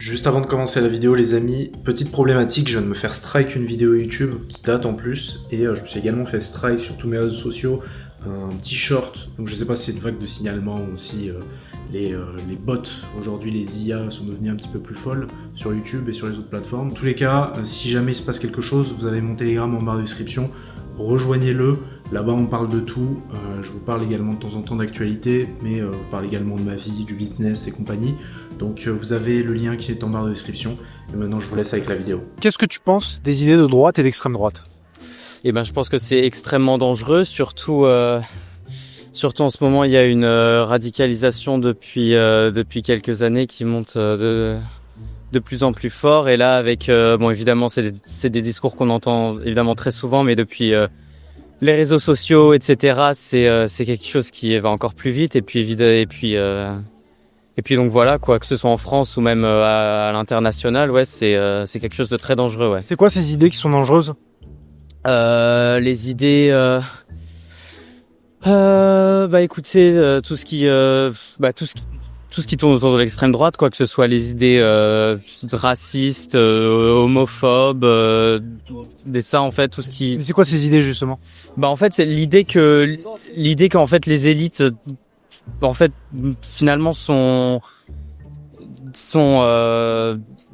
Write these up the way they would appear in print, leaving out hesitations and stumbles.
Juste avant de commencer la vidéo les amis, petite problématique, je viens de me faire strike une vidéo YouTube qui date en plus et je me suis également fait strike sur tous mes réseaux sociaux un petit short, donc je sais pas si c'est une vague de signalement ou si les bots, aujourd'hui les IA sont devenus un petit peu plus folles sur YouTube et sur les autres plateformes. En tous les cas, si jamais il se passe quelque chose, vous avez mon Telegram en barre de description, rejoignez-le, là-bas on parle de tout, je vous parle également de temps en temps d'actualité, mais je parle également de ma vie, du business et compagnie. Donc vous avez le lien qui est en barre de description. Et maintenant je vous laisse avec la vidéo. Qu'est-ce que tu penses des idées de droite et d'extrême droite ? Eh ben, je pense que c'est extrêmement dangereux, surtout en ce moment il y a une radicalisation depuis quelques années qui monte de plus en plus fort. Et là avec bon évidemment c'est des discours qu'on entend évidemment très souvent, mais depuis les réseaux sociaux etc. c'est quelque chose qui va encore plus vite et puis donc voilà quoi, que ce soit en France ou même à l'international, ouais c'est quelque chose de très dangereux, ouais. C'est quoi ces idées qui sont dangereuses ? Les idées bah écoutez, tout ce qui tourne autour de l'extrême droite, quoi, que ce soit les idées racistes, homophobes, ça en fait tout ce qui. Mais c'est quoi ces idées justement ? Bah en fait c'est l'idée qu'en fait les élites en fait finalement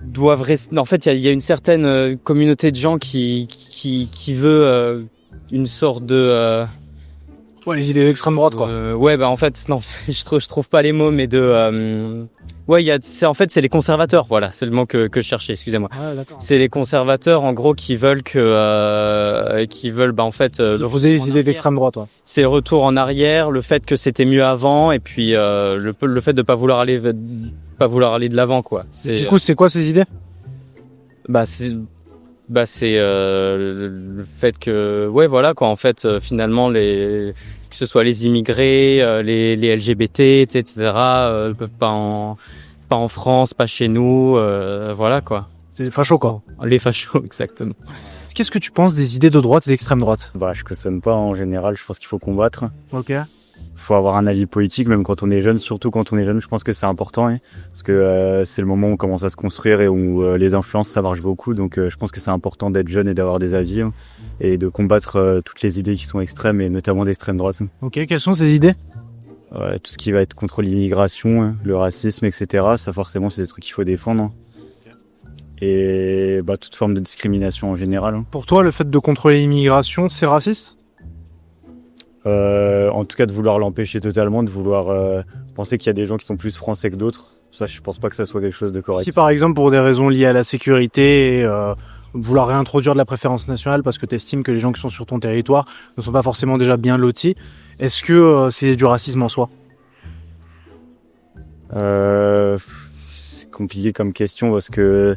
doivent rester. En fait il y a une certaine communauté de gens qui veut une sorte de Ouais, les idées d'extrême droite quoi. Ouais bah en fait non, je trouve pas les mots, mais ouais c'est les conservateurs, voilà, c'est le mot que je cherchais, excusez-moi. Ah, d'accord. C'est les conservateurs en gros qui veulent bah en fait Vous avez les idées d'extrême droite, ouais. c'est le retour en arrière, le fait que c'était mieux avant et puis le fait de pas vouloir aller de l'avant quoi. Du coup, c'est quoi ces idées ? C'est le fait que ouais voilà quoi, en fait finalement que ce soit les immigrés, les LGBT etc. Pas en France, pas chez nous, voilà quoi. C'est les fachos quoi. Les fachos exactement. Qu'est-ce que tu penses des idées de droite et d'extrême droite ? Je cautionne pas en général, je pense qu'il faut combattre. Ok. Faut avoir un avis politique, même quand on est jeune, surtout quand on est jeune, je pense que c'est important, hein, parce que c'est le moment où on commence à se construire et où les influences, ça marche beaucoup, donc je pense que c'est important d'être jeune et d'avoir des avis, hein, et de combattre toutes les idées qui sont extrêmes, et notamment d'extrême droite. Ok, quelles sont ces idées ? Tout ce qui va être contre l'immigration, hein, le racisme, etc., ça forcément c'est des trucs qu'il faut défendre, hein. Et toute forme de discrimination en général, hein. Pour toi, le fait de contrôler l'immigration, c'est raciste ? En tout cas de vouloir l'empêcher totalement, de vouloir penser qu'il y a des gens qui sont plus français que d'autres, ça je pense pas que ça soit quelque chose de correct. Si par exemple pour des raisons liées à la sécurité et vouloir réintroduire de la préférence nationale parce que tu estimes que les gens qui sont sur ton territoire ne sont pas forcément déjà bien lotis, est-ce que c'est du racisme en soi ? C'est compliqué comme question parce que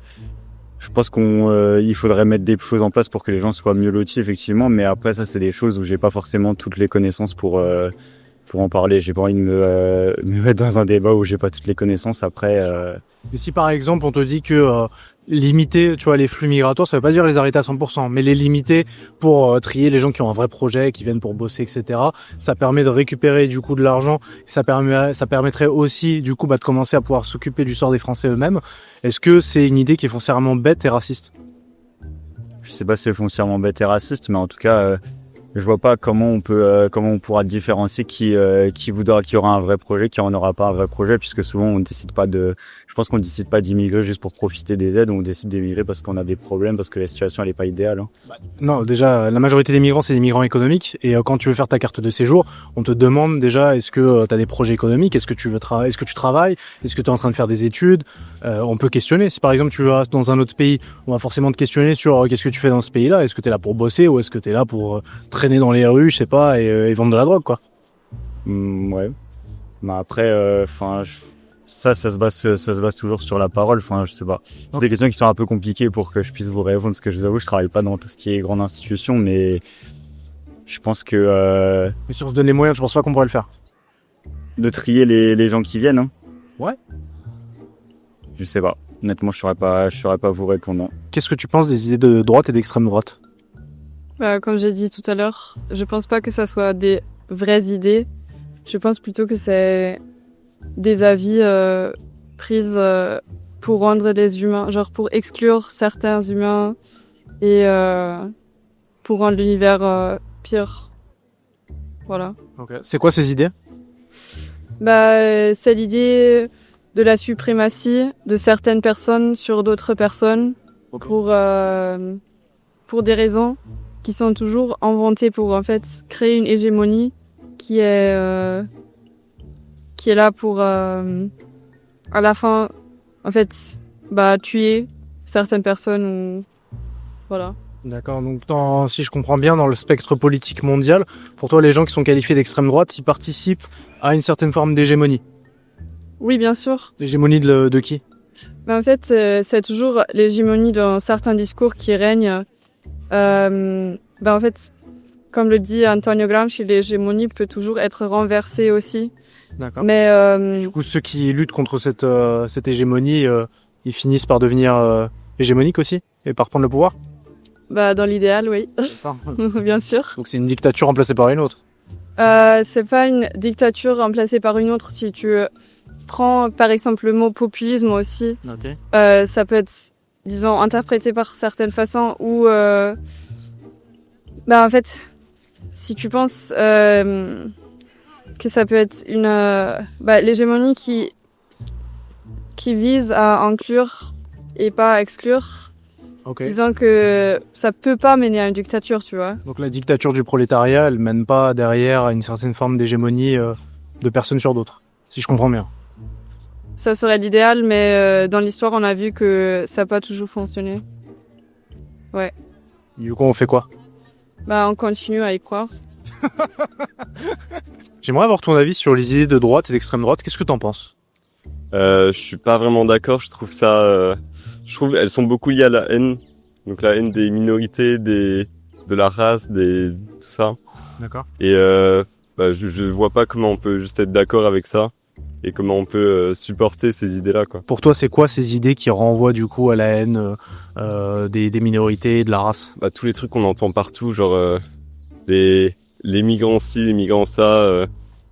je pense il faudrait mettre des choses en place pour que les gens soient mieux lotis effectivement, mais après ça c'est des choses où j'ai pas forcément toutes les connaissances pour en parler. J'ai pas envie de me mettre dans un débat où j'ai pas toutes les connaissances après. Mais si par exemple on te dit que limiter, tu vois, les flux migratoires, ça veut pas dire les arrêter à 100%, mais les limiter pour trier les gens qui ont un vrai projet, qui viennent pour bosser, etc. Ça permet de récupérer du coup de l'argent. Ça permettrait aussi du coup de commencer à pouvoir s'occuper du sort des Français eux-mêmes. Est-ce que c'est une idée qui est foncièrement bête et raciste ? Je sais pas si c'est foncièrement bête et raciste, mais en tout cas, je vois pas comment on pourra différencier qui aura un vrai projet, qui en aura pas un vrai projet, puisque souvent je pense qu'on décide pas d'immigrer juste pour profiter des aides, on décide d'immigrer parce qu'on a des problèmes, parce que la situation elle est pas idéale, hein. Non, déjà, la majorité des migrants, c'est des migrants économiques. Et quand tu veux faire ta carte de séjour, on te demande déjà, est-ce que tu as des projets économiques ? Est-ce que tu travailles ? Est-ce que tu es en train de faire des études ? On peut questionner. Si par exemple tu vas dans un autre pays, on va forcément te questionner sur qu'est-ce que tu fais dans ce pays-là ? Est-ce que tu es là pour bosser ou est-ce que tu es là pour traîner dans les rues, je sais pas, et vendre de la drogue, quoi ? Ouais. Mais après, ça se base toujours sur la parole. Je sais pas. C'est des questions qui sont un peu compliquées pour que je puisse vous répondre, parce que je vous avoue, je travaille pas dans tout ce qui est grande institution, mais je pense que Mais si on se donne les moyens, je pense pas qu'on pourrait le faire. De trier les gens qui viennent, hein. Ouais. Je sais pas. Honnêtement, je saurais pas vous répondre, non. Qu'est-ce que tu penses des idées de droite et d'extrême droite ? Comme j'ai dit tout à l'heure, je pense pas que ça soit des vraies idées. Je pense plutôt que c'est des avis prises pour rendre les humains, genre pour exclure certains humains et pour rendre l'univers pire. Voilà. Ok. C'est quoi ces idées? Bah, c'est l'idée de la suprématie de certaines personnes sur d'autres personnes pour des raisons qui sont toujours inventées pour en fait créer une hégémonie qui est là pour à la fin en fait tuer certaines personnes ou voilà. D'accord, donc si je comprends bien, dans le spectre politique mondial, pour toi les gens qui sont qualifiés d'extrême droite, ils participent à une certaine forme d'hégémonie. Oui, bien sûr. L'hégémonie de qui? En fait, c'est toujours l'hégémonie dans certains discours qui règnent. En fait, comme le dit Antonio Gramsci, l'hégémonie peut toujours être renversée aussi. D'accord. Mais Du coup, ceux qui luttent contre cette hégémonie, ils finissent par devenir hégémoniques aussi et par prendre le pouvoir. dans l'idéal, oui, bien sûr. Donc c'est une dictature remplacée par une autre. C'est pas une dictature remplacée par une autre. Si tu prends par exemple le mot populisme aussi, ça peut être, disons, interprété par certaines façons ou en fait, si tu penses que ça peut être l'hégémonie qui vise à inclure et pas à exclure. Disant que ça peut pas mener à une dictature, tu vois. Donc la dictature du prolétariat, elle mène pas derrière à une certaine forme d'hégémonie de personnes sur d'autres, si je comprends bien. Ça serait l'idéal, mais dans l'histoire, on a vu que ça n'a pas toujours fonctionné. Ouais. Du coup, on fait quoi? On continue à y croire. J'aimerais avoir ton avis sur les idées de droite et d'extrême droite. Qu'est-ce que t'en penses? Je suis pas vraiment d'accord. Je trouve elles sont beaucoup liées à la haine. Donc la haine des minorités, de la race, tout ça. D'accord. Et je vois pas comment on peut juste être d'accord avec ça et comment on peut supporter ces idées-là, quoi. Pour toi, c'est quoi ces idées qui renvoient du coup à la haine des minorités et de la race? Tous les trucs qu'on entend partout, genre les migrants ci, les migrants ça,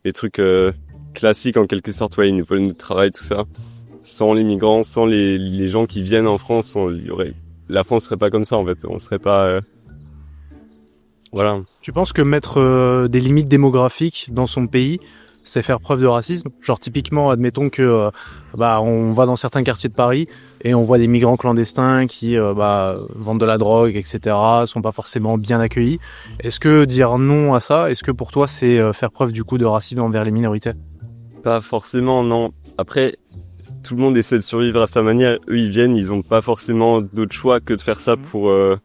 les trucs classiques en quelque sorte, ouais, ils nous veulent notre travail, tout ça. Sans les migrants, sans les gens qui viennent en France, la France serait pas comme ça en fait. On serait pas, voilà. Tu penses que mettre des limites démographiques dans son pays, c'est faire preuve de racisme? Genre typiquement, admettons que on va dans certains quartiers de Paris et on voit des migrants clandestins qui vendent de la drogue, etc., sont pas forcément bien accueillis. Est-ce que dire non à ça, est-ce que pour toi c'est faire preuve du coup de racisme envers les minorités? Pas forcément, non. Après, tout le monde essaie de survivre à sa manière. Eux, ils viennent, ils ont pas forcément d'autre choix que de faire ça pour eux.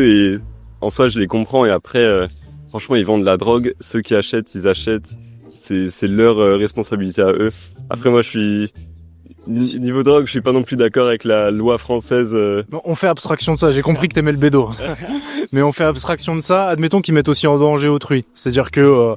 Et en soi, je les comprends. Et après, franchement, ils vendent de la drogue. Ceux qui achètent, ils achètent. C'est leur responsabilité à eux. Après, moi, niveau drogue, je suis pas non plus d'accord avec la loi française. Bon, on fait abstraction de ça. J'ai compris que t'aimais le bédo. Mais on fait abstraction de ça. Admettons qu'ils mettent aussi en danger autrui. C'est-à-dire que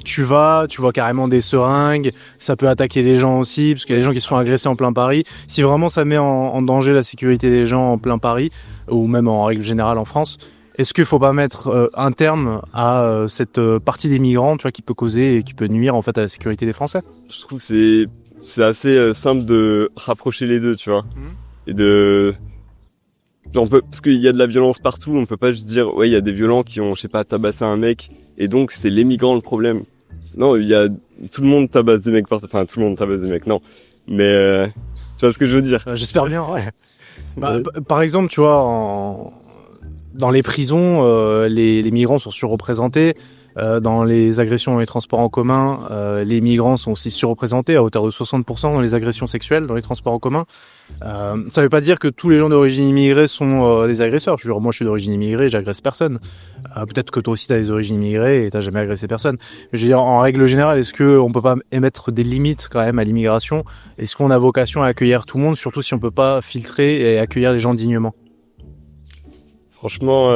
tu vois carrément des seringues. Ça peut attaquer les gens aussi, parce qu'il y a des gens qui se font agresser en plein Paris. Si vraiment ça met en danger la sécurité des gens en plein Paris, ou même en règle générale en France, est-ce qu'il faut pas mettre un terme à cette partie des migrants, tu vois, qui peut causer et qui peut nuire en fait à la sécurité des Français? Je trouve que c'est assez simple de rapprocher les deux, tu vois. Et parce qu'il y a de la violence partout, on peut pas juste dire, ouais, il y a des violents qui ont, je sais pas, tabassé un mec, et donc c'est les migrants le problème. Non, tout le monde tabasse des mecs partout, enfin, tout le monde tabasse des mecs, non. Mais, tu vois ce que je veux dire? J'espère bien, ouais. Par exemple, tu vois, dans les prisons, les migrants sont surreprésentés. Dans les agressions dans les transports en commun, les migrants sont aussi surreprésentés à hauteur de 60% dans les agressions sexuelles dans les transports en commun. Ça veut pas dire que tous les gens d'origine immigrée sont des agresseurs. Moi, je suis d'origine immigrée, j'agresse personne. Peut-être que toi aussi t'as des origines immigrées et t'as jamais agressé personne. Mais je veux dire, en règle générale, est-ce que on peut pas émettre des limites quand même à l'immigration? Est-ce qu'on a vocation à accueillir tout le monde, surtout si on peut pas filtrer et accueillir les gens dignement? Franchement,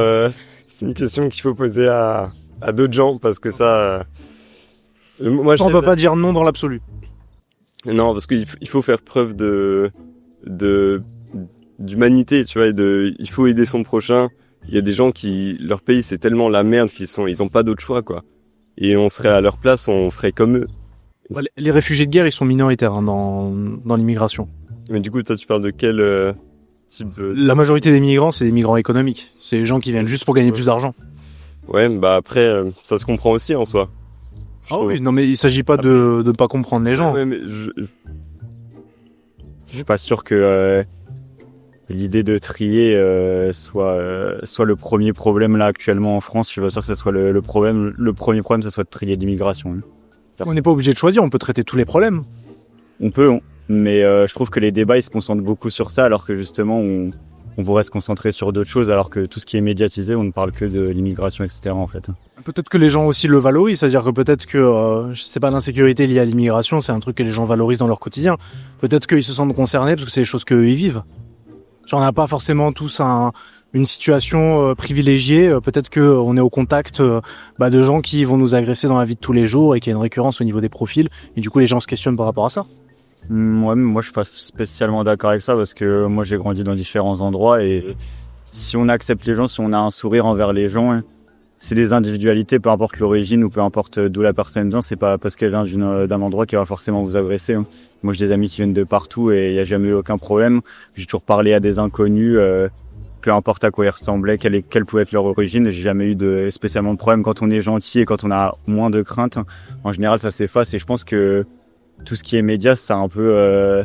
c'est une question qu'il faut poser à d'autres gens, parce que ça... moi, on peut pas dire non dans l'absolu. Non, parce qu'il faut faire preuve d'humanité, tu vois, il faut aider son prochain. Il y a des gens leur pays, c'est tellement la merde ils ont pas d'autre choix, quoi. Et on serait à leur place, on ferait comme eux. Les réfugiés de guerre, ils sont minoritaires dans l'immigration. Mais du coup, toi, tu parles de quel type de... La majorité des migrants, c'est des migrants économiques. C'est des gens qui viennent juste pour gagner plus d'argent. Ouais, bah après, ça se comprend aussi en soi. Je Ah trouve. oui, non mais il s'agit pas de pas comprendre les gens. Ouais, mais Je suis pas sûr que l'idée de trier soit le premier problème là actuellement en France. Je suis pas sûr que ça soit le problème. Le premier problème, ça soit de trier l'immigration. Hein. On n'est pas obligé de choisir, on peut traiter tous les problèmes. On peut, mais je trouve que les débats ils se concentrent beaucoup sur ça, alors que justement on pourrait se concentrer sur d'autres choses, alors que tout ce qui est médiatisé, on ne parle que de l'immigration, etc. en fait. Peut-être que les gens aussi le valorisent, c'est-à-dire que peut-être que je sais pas, l'insécurité liée à l'immigration, c'est un truc que les gens valorisent dans leur quotidien. Peut-être qu'ils se sentent concernés parce que c'est des choses qu'eux ils vivent. Genre, on n'a pas forcément tous une situation privilégiée. Peut-être que on est au contact de gens qui vont nous agresser dans la vie de tous les jours et qu'il y a une récurrence au niveau des profils. Et du coup, les gens se questionnent par rapport à ça. Ouais, mais moi je suis pas spécialement d'accord avec ça, parce que moi j'ai grandi dans différents endroits, et si on accepte les gens, si on a un sourire envers les gens, hein, c'est des individualités, peu importe l'origine ou peu importe d'où la personne vient. C'est pas parce qu'elle vient d'un endroit qu'elle va forcément vous agresser. Hein. Moi j'ai des amis qui viennent de partout et il y a jamais eu aucun problème. J'ai toujours parlé à des inconnus, peu importe à quoi ils ressemblaient, quelle pouvait être leur origine. J'ai jamais eu spécialement de problème. Quand on est gentil et quand on a moins de crainte, en général ça s'efface, et je pense que tout ce qui est médias, c'est un peu...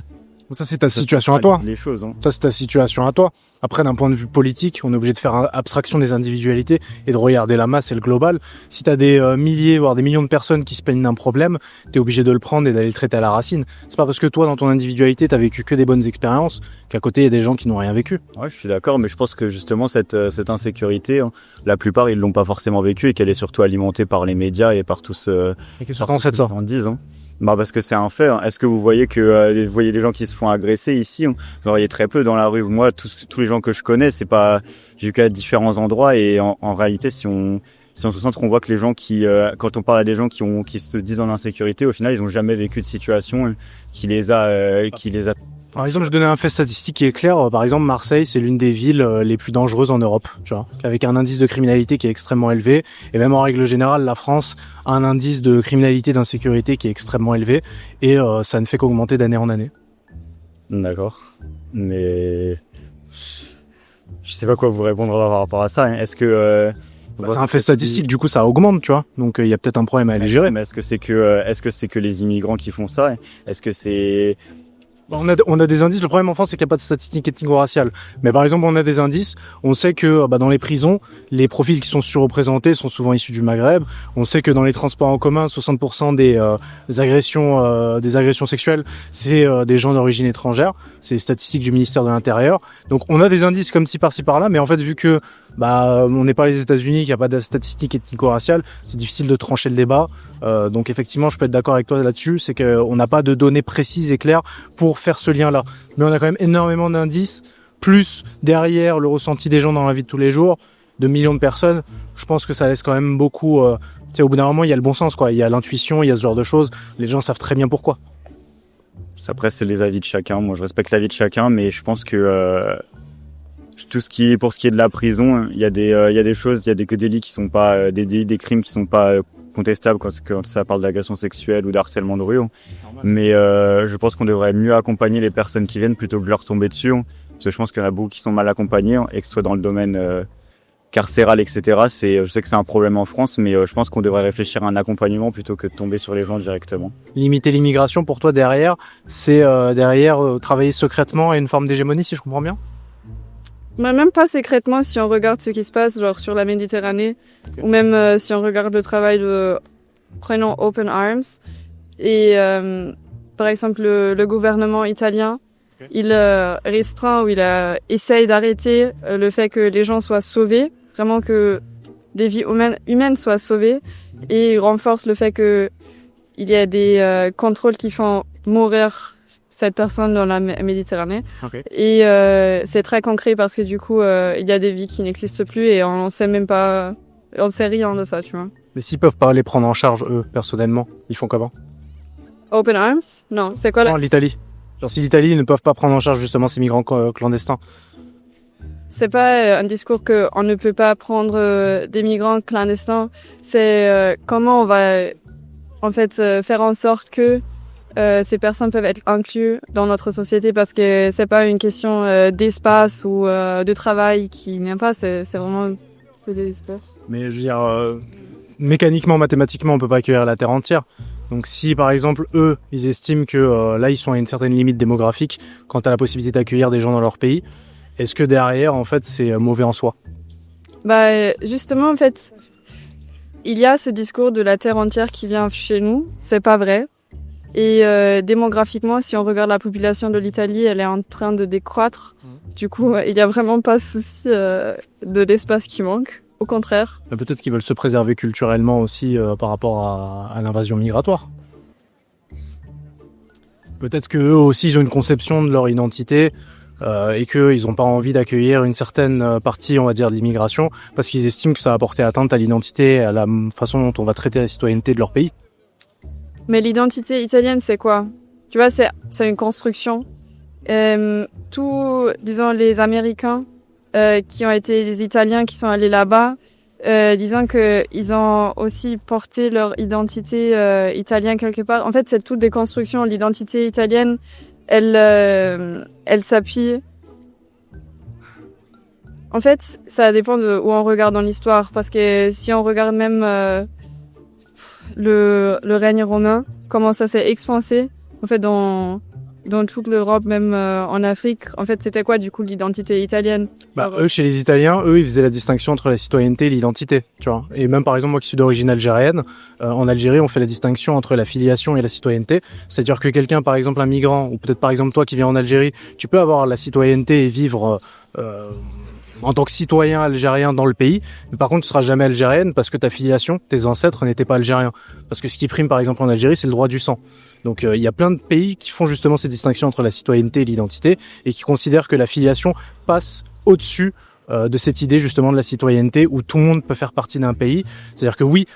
Ça, c'est ta situation à toi. Les choses, hein. Ça, c'est ta situation à toi. Après, d'un point de vue politique, on est obligé de faire abstraction des individualités et de regarder la masse et le global. Si t'as des milliers, voire des millions de personnes qui se plaignent d'un problème, t'es obligé de le prendre et d'aller le traiter à la racine. C'est pas parce que toi, dans ton individualité, t'as vécu que des bonnes expériences, qu'à côté, il y a des gens qui n'ont rien vécu. Ouais, je suis d'accord, mais je pense que justement, cette insécurité, hein, la plupart, ils l'ont pas forcément vécue, et qu'elle est surtout alimentée par les médias et par tous... Et qu'est-ce que t'en sais de ça? En disent, hein. Bah parce que c'est un fait. Hein. Est-ce que vous voyez vous voyez des gens qui se font agresser ici? Hein. Vous en voyez très peu dans la rue. Moi, tous les gens que je connais, c'est pas, j'ai vu qu'à différents endroits, et en réalité, si on se centre, on voit que les gens quand on parle à des gens qui se disent en insécurité, au final, ils ont jamais vécu de situation qui les a. Par exemple, je donnais un fait statistique qui est clair. Par exemple, Marseille, c'est l'une des villes les plus dangereuses en Europe, tu vois, avec un indice de criminalité qui est extrêmement élevé. Et même en règle générale, la France a un indice de criminalité, d'insécurité qui est extrêmement élevé. Et ça ne fait qu'augmenter d'année en année. D'accord. Mais je sais pas quoi vous répondre par rapport à ça. Hein. Est-ce que c'est un fait statistique, du coup ça augmente, tu vois. Donc il y a peut-être un problème à aller gérer. Mais est-ce que c'est que les immigrants qui font ça? Est-ce que c'est... On a des indices. Le problème en France, c'est qu'il n'y a pas de statistiques ethnico-raciales. Mais par exemple, on a des indices. On sait que dans les prisons, les profils qui sont surreprésentés sont souvent issus du Maghreb. On sait que dans les transports en commun, 60% des agressions sexuelles, c'est des gens d'origine étrangère. C'est les statistiques du ministère de l'Intérieur. Donc on a des indices comme ci par-ci par-là. Mais en fait, vu que on n'est pas les États-Unis, qu'il n'y a pas de statistiques ethnico-raciales, c'est difficile de trancher le débat. Donc effectivement, je peux être d'accord avec toi là-dessus. C'est qu'on n'a pas de données précises et claires pour faire ce lien-là. Mais on a quand même énormément d'indices, plus derrière le ressenti des gens dans la vie de tous les jours, de millions de personnes. Je pense que ça laisse quand même beaucoup... tu sais, au bout d'un moment, il y a le bon sens, quoi. Il y a l'intuition, il y a ce genre de choses. Les gens savent très bien pourquoi. Après, c'est les avis de chacun. Moi, je respecte l'avis de chacun, mais je pense que... pour ce qui est de la prison, il y a des choses, il y a des délits qui sont pas... des crimes qui sont pas contestables quand ça parle d'agression sexuelle ou d'harcèlement de rue. Mais je pense qu'on devrait mieux accompagner les personnes qui viennent plutôt que de leur tomber dessus. Parce que je pense qu'il y en a beaucoup qui sont mal accompagnés, et que ce soit dans le domaine carcéral, etc. Je sais que c'est un problème en France, mais je pense qu'on devrait réfléchir à un accompagnement plutôt que de tomber sur les gens directement. Limiter l'immigration, pour toi, derrière, c'est travailler secrètement à une forme d'hégémonie, si je comprends bien? Même pas secrètement, si on regarde ce qui se passe genre sur la Méditerranée, ou même si on regarde le travail de, prenons Open Arms, et par exemple le gouvernement italien, il restreint ou essaye d'arrêter le fait que les gens soient sauvés, vraiment que des vies humaines soient sauvées, et il renforce le fait que il y a des contrôles qui font mourir cette personne dans la Méditerranée. Okay. Et c'est très concret parce que du coup, il y a des vies qui n'existent plus et on sait même pas, on sait rien de ça, tu vois. Mais s'ils peuvent pas les prendre en charge, eux, personnellement, ils font comment? Open Arms? Non, c'est quoi Non, l'Italie. Genre si l'Italie ne peuvent pas prendre en charge justement ces migrants clandestins. C'est pas un discours que on ne peut pas prendre des migrants clandestins. C'est comment on va en fait faire en sorte que ces personnes peuvent être incluses dans notre société parce que c'est pas une question d'espace ou de travail qui n'aime pas, c'est vraiment que des espaces. Mais je veux dire, mécaniquement, mathématiquement, on peut pas accueillir la Terre entière. Donc si par exemple eux, ils estiment que là ils sont à une certaine limite démographique quant à la possibilité d'accueillir des gens dans leur pays, est-ce que derrière en fait c'est mauvais en soi? Bah justement en fait, il y a ce discours de la Terre entière qui vient chez nous, c'est pas vrai. Et démographiquement, si on regarde la population de l'Italie, elle est en train de décroître. Du coup, il y a vraiment pas de souci de l'espace qui manque. Au contraire. Peut-être qu'ils veulent se préserver culturellement aussi par rapport à l'invasion migratoire. Peut-être qu'eux aussi ils ont une conception de leur identité et qu'ils n'ont pas envie d'accueillir une certaine partie, on va dire, de l'immigration parce qu'ils estiment que ça va porter atteinte à l'identité et à la façon dont on va traiter la citoyenneté de leur pays. Mais l'identité italienne, c'est quoi? Tu vois, c'est une construction. Tous, disons, les Américains qui ont été des Italiens qui sont allés là-bas, disons que ils ont aussi porté leur identité italienne quelque part. En fait, c'est toute des constructions. L'identité italienne, elle s'appuie. En fait, ça dépend de où on regarde dans l'histoire, parce que si on regarde même le règne romain, comment ça s'est expansé, en fait, dans toute l'Europe, même en Afrique, en fait, c'était quoi, du coup, l'identité italienne? Eux, chez les Italiens, eux, ils faisaient la distinction entre la citoyenneté et l'identité, tu vois. Et même, par exemple, moi qui suis d'origine algérienne, en Algérie, on fait la distinction entre la filiation et la citoyenneté. C'est-à-dire que quelqu'un, par exemple, un migrant, ou peut-être, par exemple, toi qui viens en Algérie, tu peux avoir la citoyenneté et vivre en tant que citoyen algérien dans le pays, mais par contre tu seras jamais algérienne parce que ta filiation, tes ancêtres n'étaient pas algériens. Parce que ce qui prime par exemple en Algérie, c'est le droit du sang. Donc il y a plein de pays qui font justement ces distinctions entre la citoyenneté et l'identité et qui considèrent que la filiation passe au-dessus de cette idée justement de la citoyenneté où tout le monde peut faire partie d'un pays. C'est-à-dire que oui,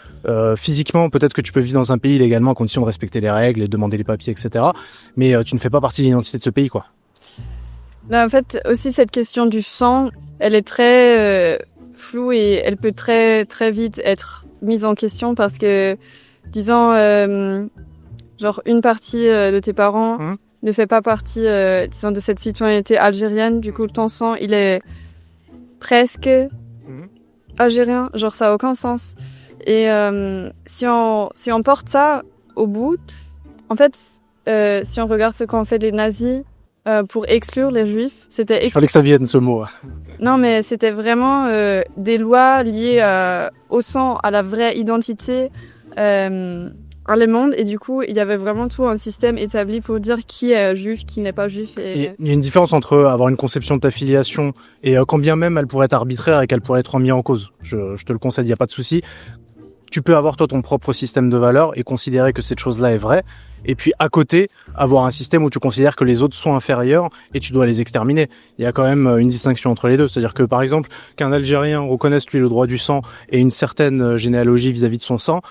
physiquement peut-être que tu peux vivre dans un pays légalement à condition de respecter les règles et demander les papiers, etc. Mais tu ne fais pas partie de l'identité de ce pays, quoi. En fait, aussi cette question du sang, elle est très floue et elle peut très très vite être mise en question parce que, disons, genre une partie de tes parents ne fait pas partie, disons, de cette citoyenneté algérienne. Du coup, ton sang, il est presque algérien. Genre, ça a aucun sens. Et si on porte ça au bout, en fait, si on regarde ce qu'ont fait les nazis pour exclure les juifs, Il fallait que ça vienne, ce mot. Non, mais c'était vraiment des lois liées au sang, à la vraie identité allemande. Et du coup, il y avait vraiment tout un système établi pour dire qui est juif, qui n'est pas juif. Et il y a une différence entre avoir une conception de ta filiation et quand bien même elle pourrait être arbitraire et qu'elle pourrait être remise en cause. Je te le concède, il n'y a pas de souci. Tu peux avoir toi ton propre système de valeurs et considérer que cette chose-là est vraie. Et puis à côté, avoir un système où tu considères que les autres sont inférieurs et tu dois les exterminer. Il y a quand même une distinction entre les deux. C'est-à-dire que par exemple, qu'un Algérien reconnaisse lui le droit du sang et une certaine généalogie vis-à-vis de son sang,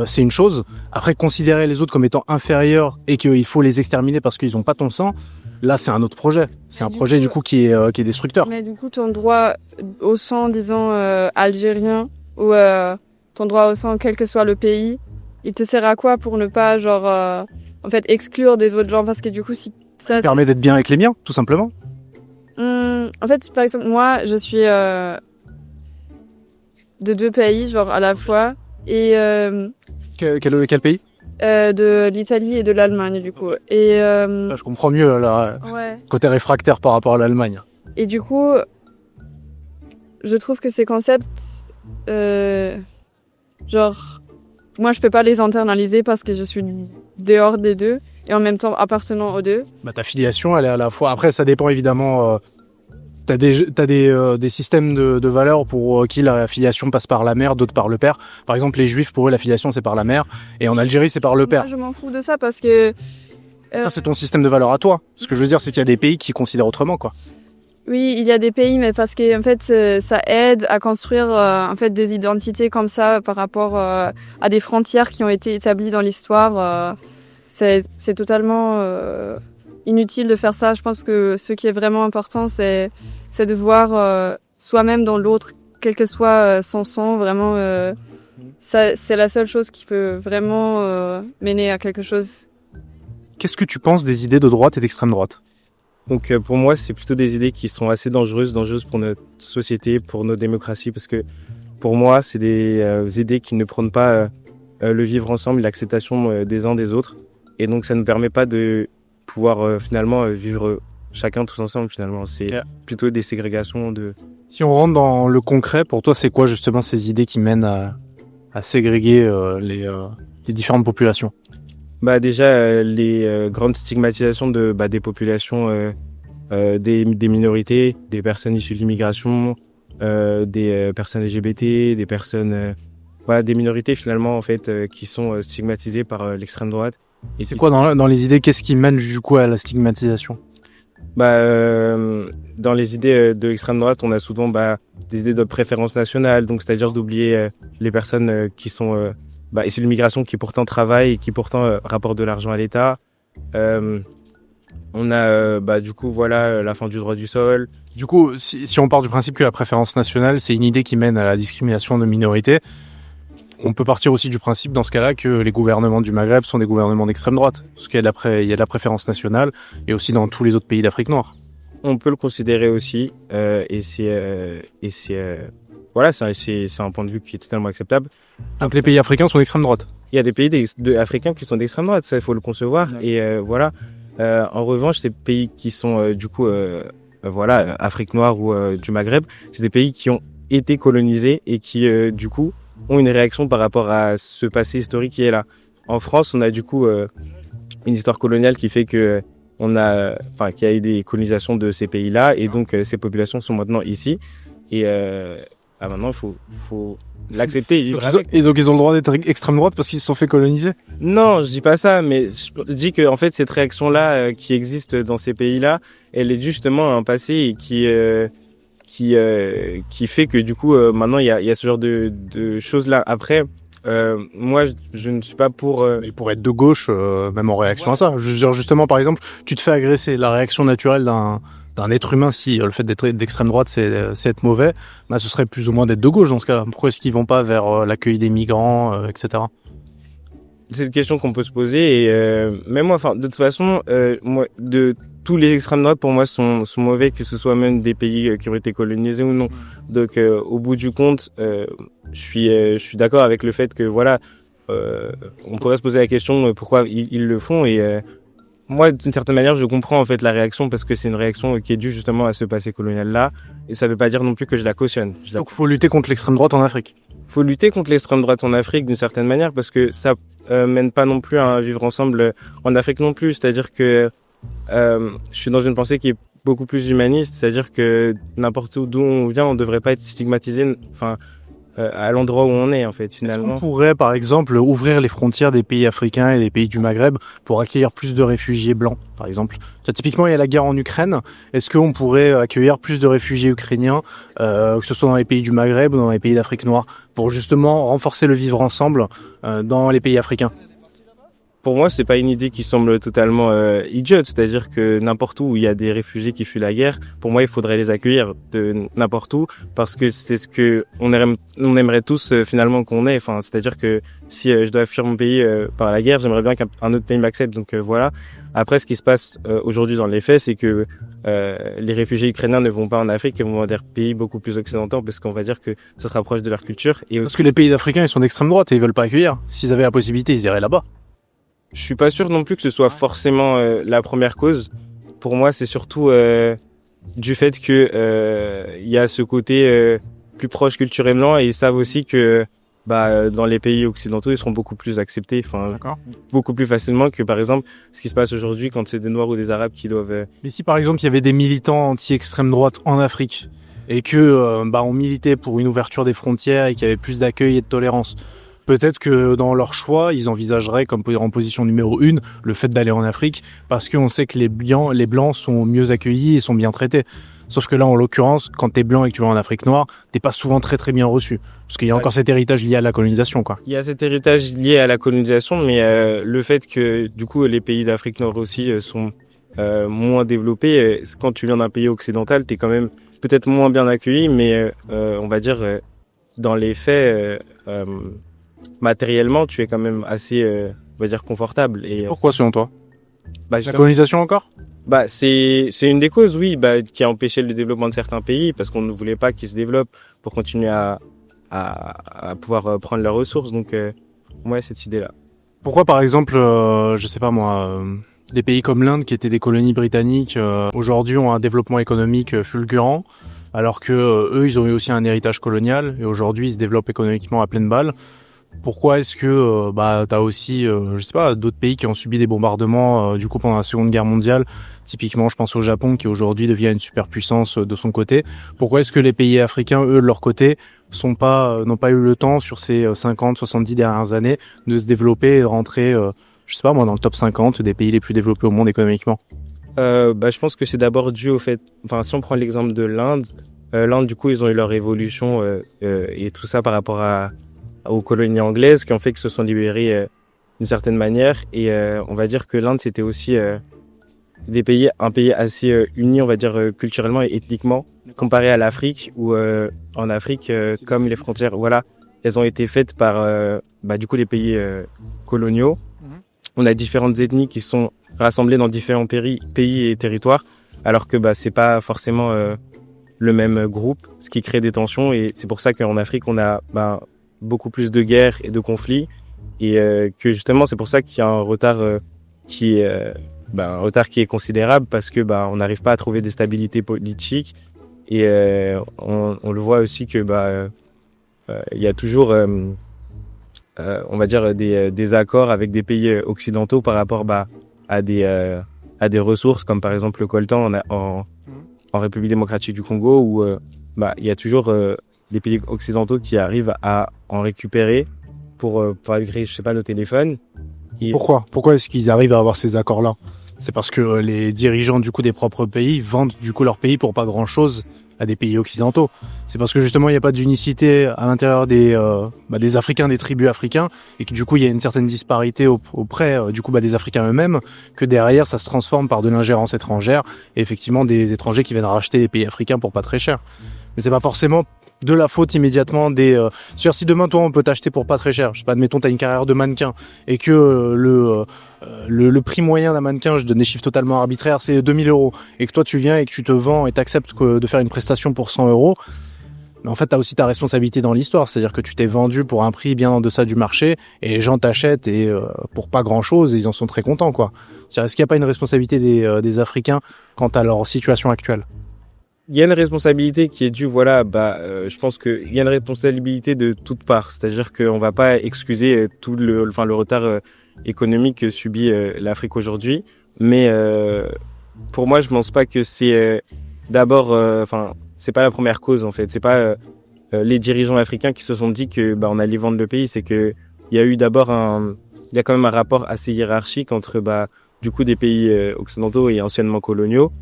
c'est une chose. Après, considérer les autres comme étant inférieurs et qu'il faut les exterminer parce qu'ils n'ont pas ton sang, là c'est un autre projet. C'est un projet du coup qui est destructeur. Mais du coup, ton droit au sang, disons, algérien ou ton droit au sang, quel que soit le pays, il te sert à quoi pour ne pas, genre, en fait, exclure des autres gens? Parce que du coup, si ça permet d'être bien avec les miens, tout simplement. En fait, par exemple, moi, je suis de deux pays, genre, à la fois. Et Quel pays? De l'Italie et de l'Allemagne, du coup. Et Là, je comprends mieux là, ouais. côté réfractaire par rapport à l'Allemagne. Et du coup, je trouve que ces concepts, genre, moi, je peux pas les internaliser parce que je suis dehors des deux et en même temps appartenant aux deux. Bah, ta filiation, elle est à la fois. Après, ça dépend évidemment. T'as des systèmes de valeurs pour qui la filiation passe par la mère, d'autres par le père. Par exemple, les Juifs, pour eux, la filiation c'est par la mère, et en Algérie, c'est par le père. Moi, je m'en fous de ça parce que Ça, c'est ton système de valeurs à toi. Ce que je veux dire, c'est qu'il y a des pays qui considèrent autrement, quoi. oui, il y a des pays, mais parce que en fait, ça aide à construire en fait des identités comme ça par rapport à des frontières qui ont été établies dans l'histoire. C'est totalement inutile de faire ça. Je pense que ce qui est vraiment important, c'est de voir soi-même dans l'autre, quel que soit son sang. Vraiment, ça, c'est la seule chose qui peut vraiment mener à quelque chose Qu'est-ce que tu penses des idées de droite et d'extrême droite? Donc pour moi, c'est plutôt des idées qui sont assez dangereuses pour notre société, pour nos démocraties, parce que pour moi, c'est des idées qui ne prônent pas le vivre ensemble, l'acceptation des uns des autres. Et donc ça ne nous permet pas de pouvoir finalement vivre chacun tous ensemble finalement. C'est plutôt des ségrégations de... Si on rentre dans le concret, pour toi, c'est quoi justement ces idées qui mènent à ségréguer les différentes populations? Bah déjà les grandes stigmatisations des populations, des minorités, des personnes issues de l'immigration, des personnes LGBT, des personnes des minorités finalement en fait qui sont stigmatisées par l'extrême droite. Et c'est quoi dans les idées, qu'est-ce qui mène du coup à la stigmatisation? Dans les idées de l'extrême droite, on a souvent des idées de préférence nationale, donc c'est-à-dire d'oublier les personnes qui sont issues de l'immigration, qui pourtant travaillent et qui pourtant rapportent de l'argent à l'État. On a du coup la fin du droit du sol. Du coup, si on part du principe que la préférence nationale, c'est une idée qui mène à la discrimination de minorités, on peut partir aussi du principe dans ce cas-là que les gouvernements du Maghreb sont des gouvernements d'extrême droite, parce qu'il y a de la préférence nationale, et aussi dans tous les autres pays d'Afrique noire. On peut le considérer aussi, et c'est un point de vue qui est totalement acceptable. Donc les pays africains sont d'extrême droite. Il y a des pays africains qui sont d'extrême droite, ça il faut le concevoir. Et en revanche, ces pays qui sont Afrique noire ou du Maghreb, c'est des pays qui ont été colonisés et qui du coup ont une réaction par rapport à ce passé historique qui est là. En France, on a du coup une histoire coloniale qui fait que qu'il y a eu des colonisations de ces pays-là et donc ces populations sont maintenant ici et maintenant il faut l'accepter et vivre avec. Et donc ils ont le droit d'être extrême droite parce qu'ils se sont fait coloniser? Non, je dis pas ça, mais je dis que en fait cette réaction-là qui existe dans ces pays-là, elle est due justement à un passé et qui fait que du coup maintenant il y a ce genre de choses là. Après moi je ne suis pas pour Mais pour être de gauche même en réaction à ça, je veux dire, justement par exemple tu te fais agresser, la réaction naturelle d'un être humain, si le fait d'être d'extrême droite c'est être mauvais, ce serait plus ou moins d'être de gauche dans ce cas-là. Pourquoi est-ce qu'ils vont pas vers l'accueil des migrants, etc. C'est une question qu'on peut se poser et même moi, de toute façon, moi, de tous les extrêmes droites pour moi sont mauvais, que ce soit même des pays qui ont été colonisés ou non. Donc au bout du compte, je suis d'accord avec le fait que on pourrait se poser la question pourquoi ils le font et moi d'une certaine manière je comprends en fait la réaction parce que c'est une réaction qui est due justement à ce passé colonial là et ça veut pas dire non plus que je la cautionne. Donc faut lutter contre l'extrême droite en Afrique. Faut lutter contre l'extrême droite en Afrique d'une certaine manière parce que ça mène pas non plus à un vivre ensemble en Afrique non plus. C'est-à-dire que je suis dans une pensée qui est beaucoup plus humaniste, c'est-à-dire que n'importe où d'où on vient, on devrait pas être stigmatisé, à l'endroit où on est en fait finalement. Est-ce qu'on pourrait par exemple ouvrir les frontières des pays africains et des pays du Maghreb pour accueillir plus de réfugiés blancs par exemple? Typiquement il y a la guerre en Ukraine, est-ce qu'on pourrait accueillir plus de réfugiés ukrainiens que ce soit dans les pays du Maghreb ou dans les pays d'Afrique noire pour justement renforcer le vivre ensemble dans les pays africains? Pour moi, c'est pas une idée qui semble totalement idiote, c'est-à-dire que n'importe où il y a des réfugiés qui fuient la guerre, pour moi, il faudrait les accueillir de n'importe où parce que c'est ce que on aimerait tous finalement qu'on ait. Enfin, c'est-à-dire que si je dois fuir mon pays par la guerre, j'aimerais bien qu'un autre pays m'accepte. Donc voilà. Après, ce qui se passe aujourd'hui dans les faits, c'est que les réfugiés ukrainiens ne vont pas en Afrique, ils vont dans des pays beaucoup plus occidentaux parce qu'on va dire que ça se rapproche de leur culture. Et parce que les pays africains, ils sont d'extrême droite et ils veulent pas accueillir. S'ils avaient la possibilité, ils iraient là-bas. Je suis pas sûr non plus que ce soit forcément la première cause. Pour moi, c'est surtout du fait que il y a ce côté plus proche culturellement et ils savent aussi que dans les pays occidentaux, ils seront beaucoup plus acceptés, beaucoup plus facilement que par exemple ce qui se passe aujourd'hui quand c'est des Noirs ou des Arabes qui doivent. Mais si par exemple il y avait des militants anti-extrême droite en Afrique et que on militait pour une ouverture des frontières et qu'il y avait plus d'accueil et de tolérance, peut-être que dans leur choix, ils envisageraient comme en position numéro 1 le fait d'aller en Afrique parce qu'on sait que les blancs sont mieux accueillis et sont bien traités. Sauf que là, en l'occurrence, quand t'es blanc et que tu vas en Afrique noire, t'es pas souvent très très bien reçu. Parce qu'il y a encore cet héritage lié à la colonisation, quoi. Il y a cet héritage lié à la colonisation, mais le fait que du coup les pays d'Afrique noire aussi sont moins développés, quand tu viens d'un pays occidental, t'es quand même peut-être moins bien accueilli, mais on va dire dans les faits... matériellement, tu es quand même assez, on va dire, confortable. Et pourquoi selon toi? Bah, La colonisation encore? Bah, c'est une des causes, oui, bah, qui a empêché le développement de certains pays parce qu'on ne voulait pas qu'ils se développent pour continuer à pouvoir prendre leurs ressources. Donc, ouais, cette idée-là. Pourquoi, par exemple, je sais pas moi, des pays comme l'Inde, qui étaient des colonies britanniques, aujourd'hui ont un développement économique fulgurant, alors que eux, ils ont eu aussi un héritage colonial, et aujourd'hui, ils se développent économiquement à pleine balle. Pourquoi est-ce que t'as aussi, je sais pas, d'autres pays qui ont subi des bombardements du coup pendant la Seconde Guerre mondiale, typiquement, je pense au Japon, qui aujourd'hui devient une superpuissance de son côté. Pourquoi est-ce que les pays africains, eux, de leur côté, n'ont pas eu le temps sur ces 50, 70 dernières années de se développer et de rentrer, je sais pas moi, dans le top 50 des pays les plus développés au monde économiquement? Bah, je pense que c'est d'abord dû au fait, enfin, si on prend l'exemple de l'Inde, l'Inde, du coup, ils ont eu leur évolution et tout ça par rapport aux colonies anglaises qui ont fait que se sont libérés d'une certaine manière. Et on va dire que l'Inde, c'était aussi un pays assez uni, on va dire, culturellement et ethniquement, comparé à l'Afrique, où en Afrique, comme les frontières, voilà, elles ont été faites par du coup les pays coloniaux. On a différentes ethnies qui sont rassemblées dans différents pays et territoires, alors que c'est pas forcément le même groupe, ce qui crée des tensions. Et c'est pour ça qu'en Afrique, on a beaucoup plus de guerres et de conflits, et que justement c'est pour ça qu'il y a un retard qui est considérable, parce que on n'arrive pas à trouver des stabilités politiques, et on le voit aussi que il y a toujours on va dire des accords avec des pays occidentaux par rapport à des ressources, comme par exemple le coltan en République démocratique du Congo, où il y a toujours des pays occidentaux qui arrivent à en récupérer pour malgré, je sais pas, nos téléphones. Et Pourquoi est-ce qu'ils arrivent à avoir ces accords-là? C'est parce que les dirigeants du coup des propres pays vendent du coup leur pays pour pas grand-chose à des pays occidentaux. C'est parce que justement il n'y a pas d'unicité à l'intérieur des Africains, des tribus africains, et que du coup il y a une certaine disparité auprès des Africains eux-mêmes, que derrière ça se transforme par de l'ingérence étrangère, et effectivement des étrangers qui viennent racheter des pays africains pour pas très cher. Mais c'est pas forcément de la faute immédiatement des... C'est-à-dire, si demain, toi, on peut t'acheter pour pas très cher, je sais pas, admettons, t'as une carrière de mannequin, et que le prix moyen d'un mannequin, je donne des chiffres totalement arbitraires, c'est 2000 €, et que toi, tu viens et que tu te vends et t'acceptes de faire une prestation pour 100 €, mais en fait, t'as aussi ta responsabilité dans l'histoire, c'est-à-dire que tu t'es vendu pour un prix bien en deçà du marché, et les gens t'achètent et pour pas grand-chose, et ils en sont très contents, quoi. C'est-à-dire, est-ce qu'il n'y a pas une responsabilité des Africains quant à leur situation actuelle? il y a une responsabilité qui est due, je pense qu'il y a une responsabilité de toutes parts. C'est-à-dire qu'on va pas excuser tout le retard économique que subit l'Afrique aujourd'hui. Mais pour moi, je pense pas que c'est d'abord, c'est pas la première cause, en fait. C'est pas les dirigeants africains qui se sont dit que on allait vendre le pays. C'est que il y a eu d'abord il y a quand même un rapport assez hiérarchique entre du coup des pays occidentaux et anciennement coloniaux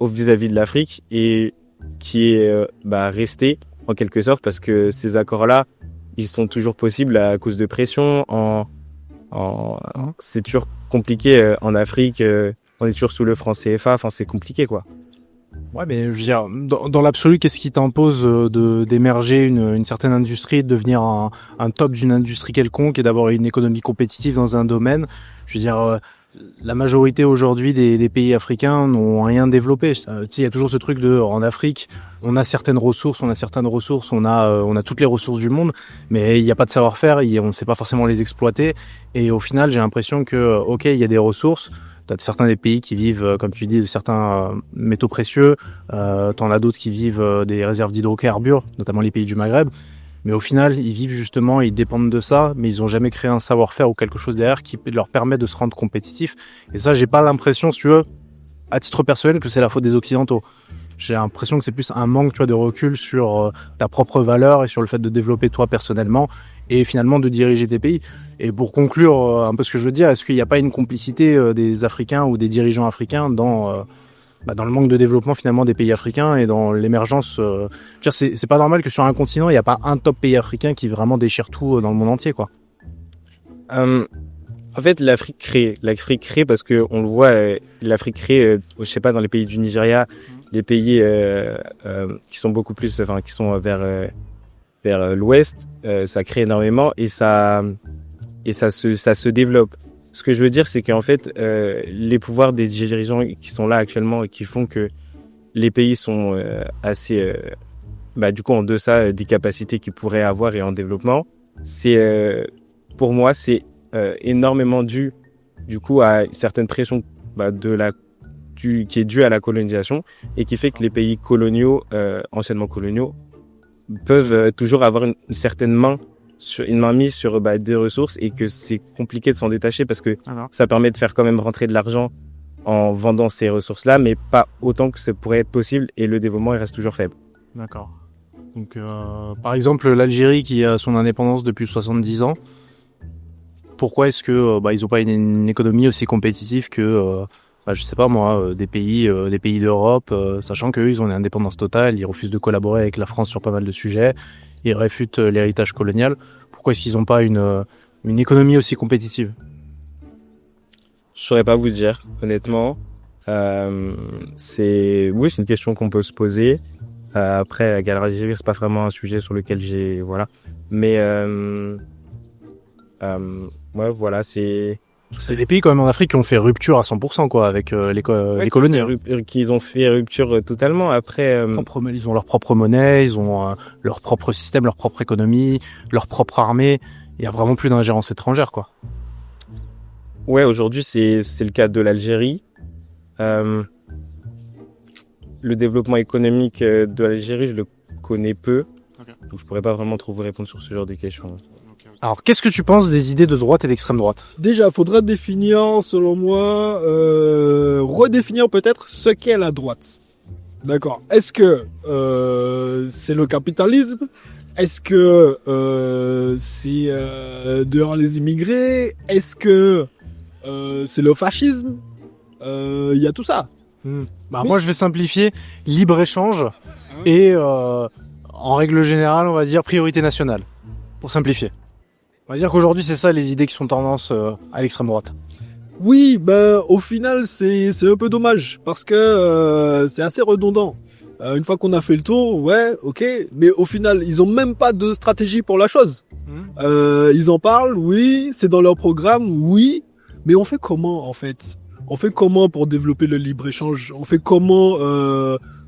vis-à-vis de l'Afrique, et qui est resté en quelque sorte, parce que ces accords-là, ils sont toujours possibles à cause de pression. C'est toujours compliqué en Afrique. On est toujours sous le franc CFA. Enfin, c'est compliqué, quoi. Ouais, mais je veux dire, dans l'absolu, qu'est-ce qui t'impose d'émerger une certaine industrie, de devenir un top d'une industrie quelconque et d'avoir une économie compétitive dans un domaine? Je veux dire, la majorité aujourd'hui des pays africains n'ont rien développé. Tu sais, il y a toujours ce truc en Afrique, on a certaines ressources, on a toutes les ressources du monde, mais il n'y a pas de savoir-faire, on ne sait pas forcément les exploiter. Et au final, j'ai l'impression que, ok, il y a des ressources. T'as certains des pays qui vivent, comme tu dis, de certains métaux précieux. T'en as d'autres qui vivent des réserves d'hydrocarbures, notamment les pays du Maghreb. Mais au final, ils vivent justement, ils dépendent de ça, mais ils ont jamais créé un savoir-faire ou quelque chose derrière qui leur permet de se rendre compétitifs. Et ça, j'ai pas l'impression, si tu veux, à titre personnel, que c'est la faute des Occidentaux. J'ai l'impression que c'est plus un manque, de recul sur ta propre valeur et sur le fait de développer toi personnellement et finalement de diriger tes pays. Et pour conclure un peu ce que je veux dire, est-ce qu'il n'y a pas une complicité des Africains ou des dirigeants africains dans le manque de développement finalement des pays africains et dans l'émergence c'est pas normal que sur un continent, il n'y a pas un top pays africain qui vraiment déchire tout dans le monde entier, quoi. En fait, l'Afrique crée parce que on le voit, l'Afrique crée, je sais pas, dans les pays du Nigeria, les pays qui sont beaucoup plus, qui sont vers l'ouest, ça crée énormément et ça se développe. Ce que je veux dire, c'est qu'en fait, les pouvoirs des dirigeants qui sont là actuellement et qui font que les pays sont assez, du coup, en deçà des capacités qu'ils pourraient avoir et en développement, c'est, pour moi, c'est énormément dû, du coup, à une certaine pression qui est due à la colonisation et qui fait que les pays coloniaux, anciennement coloniaux, peuvent toujours avoir une certaine une main mise sur des ressources et que c'est compliqué de s'en détacher parce que ça permet de faire quand même rentrer de l'argent en vendant ces ressources-là, mais pas autant que ça pourrait être possible et le développement il reste toujours faible. D'accord. Donc, par exemple, l'Algérie qui a son indépendance depuis 70 ans, pourquoi est-ce que ils n'ont pas une économie aussi compétitive que, je sais pas moi, des pays d'Europe, sachant qu'eux, ils ont une indépendance totale, ils refusent de collaborer avec la France sur pas mal de sujets, ils réfutent l'héritage colonial. Pourquoi est-ce qu'ils n'ont pas une économie aussi compétitive? Je saurais pas vous dire, honnêtement. C'est une question qu'on peut se poser. Après, la galerie d'Algérie, c'est pas vraiment un sujet sur lequel mais C'est des pays quand même en Afrique qui ont fait rupture à 100% quoi avec les colonies. Qu'ils ont fait rupture totalement. Après, Ils ont leur propre monnaie, ils ont leur propre système, leur propre économie, leur propre armée. Il y a vraiment plus d'ingérence étrangère quoi. Ouais, aujourd'hui c'est le cas de l'Algérie. Le développement économique de l'Algérie, je le connais peu. Okay. Donc je pourrais pas vraiment trop vous répondre sur ce genre de questions. Alors, qu'est-ce que tu penses des idées de droite et d'extrême droite? Déjà, faudra définir, selon moi, redéfinir peut-être ce qu'est la droite. D'accord. Est-ce que c'est le capitalisme? Est-ce que c'est dehors les immigrés? Est-ce que c'est le fascisme? Il y a tout ça. Moi, je vais simplifier. Libre-échange et, en règle générale, on va dire priorité nationale. Pour simplifier. On va dire qu'aujourd'hui, c'est ça les idées qui sont tendance à l'extrême droite. Oui, au final, c'est un peu dommage parce que c'est assez redondant. Une fois qu'on a fait le tour, ouais, ok, mais au final, ils ont même pas de stratégie pour la chose. Ils en parlent, oui, c'est dans leur programme, oui, mais on fait comment en fait? On fait comment pour développer le libre-échange? On fait comment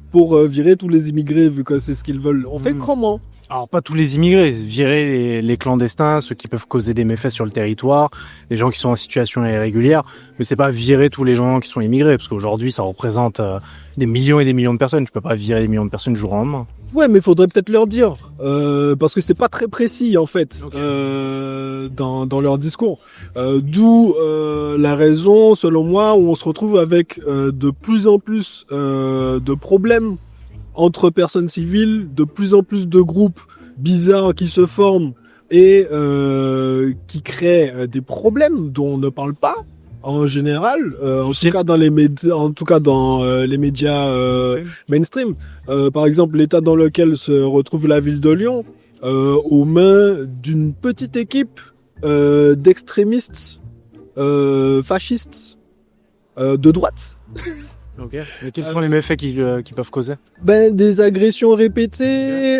pour virer tous les immigrés vu que c'est ce qu'ils veulent? On fait comment? Alors, pas tous les immigrés, virer les clandestins, ceux qui peuvent causer des méfaits sur le territoire, les gens qui sont en situation irrégulière, mais c'est pas virer tous les gens qui sont immigrés, parce qu'aujourd'hui, ça représente des millions et des millions de personnes. Tu peux pas virer des millions de personnes du jour au lendemain. Ouais, mais faudrait peut-être leur dire, parce que c'est pas très précis, en fait, okay. Dans leur discours. D'où la raison, selon moi, où on se retrouve avec de plus en plus de problèmes entre personnes civiles, de plus en plus de groupes bizarres qui se forment et qui créent des problèmes dont on ne parle pas en général, en tout cas dans les médias mainstream. Par exemple, l'état dans lequel se retrouve la ville de Lyon, aux mains d'une petite équipe d'extrémistes fascistes de droite. Ok. Et quels sont les méfaits qui peuvent causer? Des agressions répétées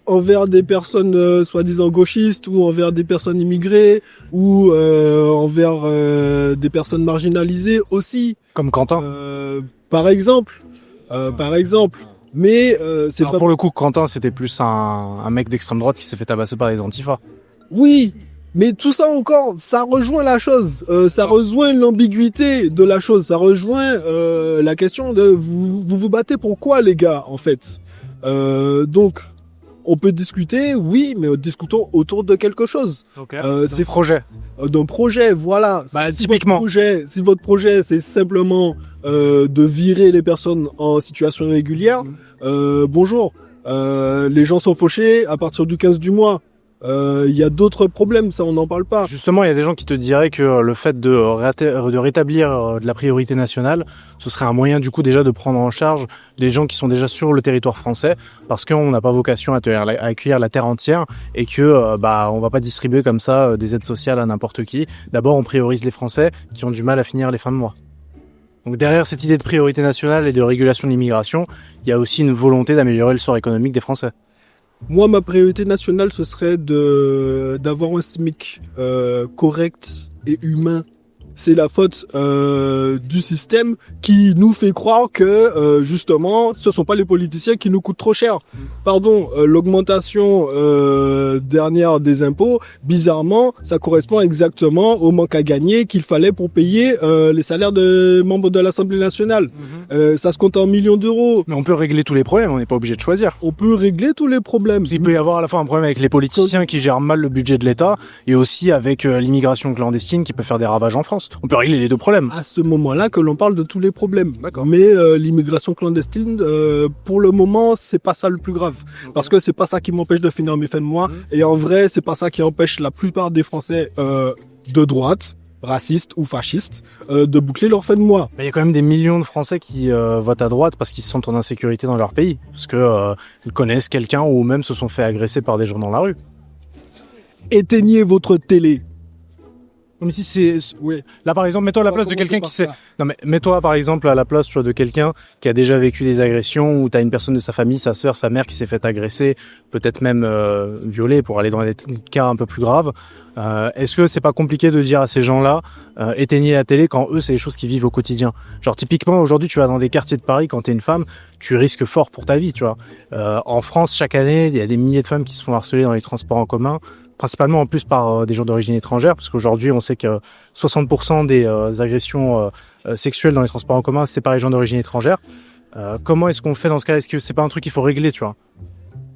envers des personnes soi-disant gauchistes ou envers des personnes immigrées ou envers des personnes marginalisées aussi. Comme Quentin. Par exemple. Mais c'est pour le coup, Quentin, c'était plus un mec d'extrême droite qui s'est fait tabasser par les antifas. Oui. Mais tout ça encore, ça rejoint la chose, ça rejoint l'ambiguïté de la chose, ça rejoint la question de vous battez pour quoi les gars en fait. Donc on peut discuter, oui, mais discutons autour de quelque chose. Okay. C'est projet. D'un projet, voilà. Typiquement. Si votre projet c'est simplement de virer les personnes en situation irrégulière, bonjour, les gens sont fauchés à partir du 15 du mois. Il y a d'autres problèmes, ça on n'en parle pas. Justement, il y a des gens qui te diraient que le fait de rétablir de la priorité nationale, ce serait un moyen du coup déjà de prendre en charge les gens qui sont déjà sur le territoire français, parce qu'on n'a pas vocation à accueillir la terre entière et que on va pas distribuer comme ça des aides sociales à n'importe qui. D'abord, on priorise les Français qui ont du mal à finir les fins de mois. Donc derrière cette idée de priorité nationale et de régulation de l'immigration, il y a aussi une volonté d'améliorer le sort économique des Français. Moi, ma priorité nationale, ce serait d'avoir un SMIC correct est humain. C'est la faute du système qui nous fait croire que justement ce sont pas les politiciens qui nous coûtent trop cher. Pardon, l'augmentation dernière des impôts, bizarrement, ça correspond exactement au manque à gagner qu'il fallait pour payer les salaires de membres de l'Assemblée nationale. Ça se compte en millions d'euros. Mais on peut régler tous les problèmes, on n'est pas obligé de choisir. On peut régler tous les problèmes. Il peut y avoir à la fois un problème avec les politiciens qui gèrent mal le budget de l'État et aussi avec l'immigration clandestine qui peut faire des ravages en France. On peut régler les deux problèmes. À ce moment-là que l'on parle de tous les problèmes. D'accord. Mais l'immigration clandestine, pour le moment, c'est pas ça le plus grave. Okay. Parce que c'est pas ça qui m'empêche de finir mes fins de mois. Et en vrai, c'est pas ça qui empêche la plupart des Français de droite, racistes ou fascistes, de boucler leur fin de mois. Mais il y a quand même des millions de Français qui votent à droite parce qu'ils se sentent en insécurité dans leur pays. Parce que ils connaissent quelqu'un ou même se sont fait agresser par des gens dans la rue. Éteignez votre télé. Mais si c'est, oui. Là, par exemple, mets-toi à la place de quelqu'un qui sait, non, mais mets-toi, par exemple, à la place, tu vois, de quelqu'un qui a déjà vécu des agressions, ou t'as une personne de sa famille, sa sœur, sa mère qui s'est fait agresser, peut-être même, violer pour aller dans des cas un peu plus graves. Est-ce que c'est pas compliqué de dire à ces gens-là, éteignez la télé quand eux, c'est des choses qu'ils vivent au quotidien? Genre, typiquement, aujourd'hui, tu vas dans des quartiers de Paris, quand t'es une femme, tu risques fort pour ta vie, tu vois. En France, chaque année, il y a des milliers de femmes qui se font harceler dans les transports en commun, principalement en plus par des gens d'origine étrangère, parce qu'aujourd'hui on sait que 60% des agressions sexuelles dans les transports en commun c'est par les gens d'origine étrangère. Comment est-ce qu'on fait dans ce cas? Est-ce que c'est pas un truc qu'il faut régler, tu vois?